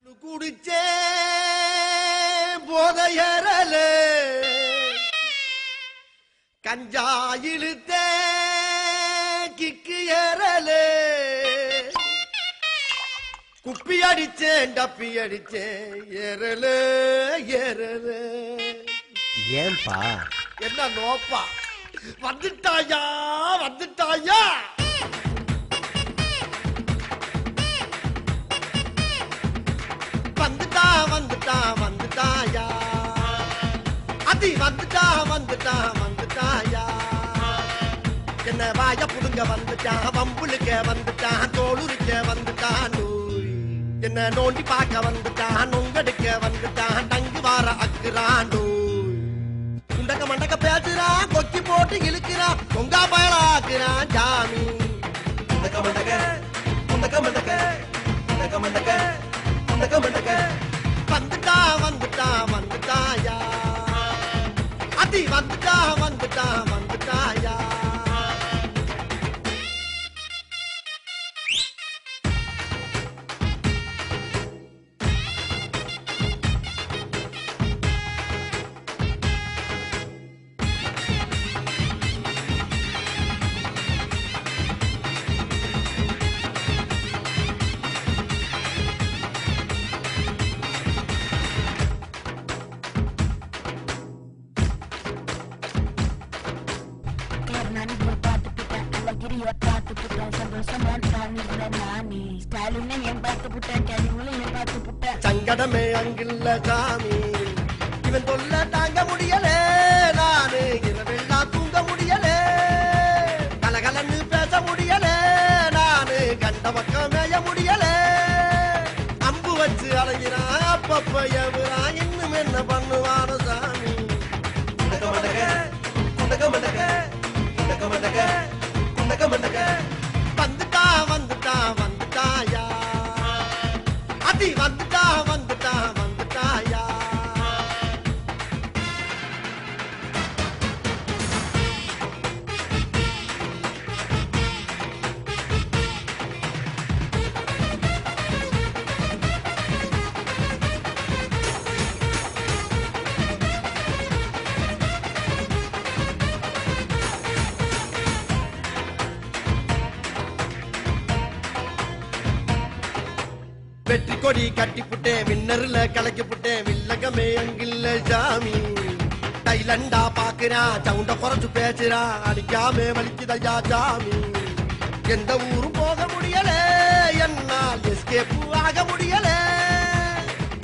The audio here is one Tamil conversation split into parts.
குடிச்சே போதையறலே கஞ்சா இழுத்தே கிக்கு ஏறலே குப்பி அடிச்சேன் டப்பி அடிச்சேன் ஏறலே ஏறலே. ஏன்பா என்ன நோப்பா வந்துட்டாயா வந்துட்டாயா. வந்துட்டா வந்துட்டா வந்துட்டாயா அதி வந்துட்டா வந்துட்டா வந்துட்டாயா. என்ன வாய புடுங்க வந்துட்டான் வம்புளுக்க வந்துட்டான் தோளுரிக்க வந்துட்டான் என்ன நோண்டி பார்க்க வந்துட்டான் நொங்கடுக்க வந்துட்டான் டங்கு வார அக்குறான் குண்டக்க மண்டக்க பேசுறான் கொக்கி போட்டு இழுக்கிறான் பொங்கா பயலாக்குறான் ஜாமி. குண்டக்க மண்டக்க குண்டக்க மண்டக்க குண்டக்க மண்டக்க குண்டக்க மண்டக்க. வந்துட்டா வந்துட்டா வந்துட்டாயா அதி வந்துட்டா வந்துட்டா வந்துட்டாயா. சங்கடமே அங்கில்ல சாமி இவன் தொல்ல தாங்க முடியலே நானு இரவெல்லாம் தூங்க முடியலே கலகலன்னு பேச முடியலே நானு கண்ட பக்கம் மேய முடியலே. அம்பு வச்சு அலைகிறான் அப்பப்ப எவரான் இன்னும் என்ன பண்ணுவானோ சாமி. குண்டக்க மண்டக்க குண்டக்க மண்டக்க குண்டக்க மண்டக்க குண்டக்க மண்டக்க. வந்துட்டா வந்துட்டா வந்துட்டாயா அதி வந்துட்டா வந்துட்டா வந்துட்டாயா. வெற்றி கொடி கட்டி புட்டேன் விண்ணர்ல கலக்கி புட்டேன் வில்லகமே அங்கில்ல சாமி. தைலண்டா பாக்குறான் சவுண்ட குறைச்சு பேசுறான் அடிக்காம வலிக்குதையா சாமி. எந்த ஊரும் போக முடியல என்னால் எஸ்கேப் ஆக முடியல.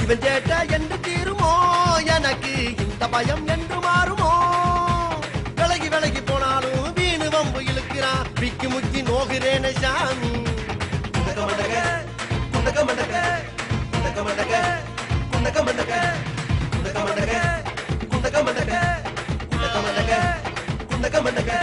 இவன் சேட்ட என்று தீருமோ எனக்கு இந்த பயம் என்று மாறுமோ. விலகி விலகி போனாலும் வீணு வம்பு இழுக்கிறான் விக்கி முக்கி நோகிறேன சாமி. குண்டக்க மண்டக்க குண்டக்க மண்டக்க குண்டக்க மண்டக்க குண்டக்க மண்டக்க குண்டக்க மண்டக்க குண்டக்க மண்டக்க குண்டக்க மண்டக்க குண்டக்க மண்டக்க.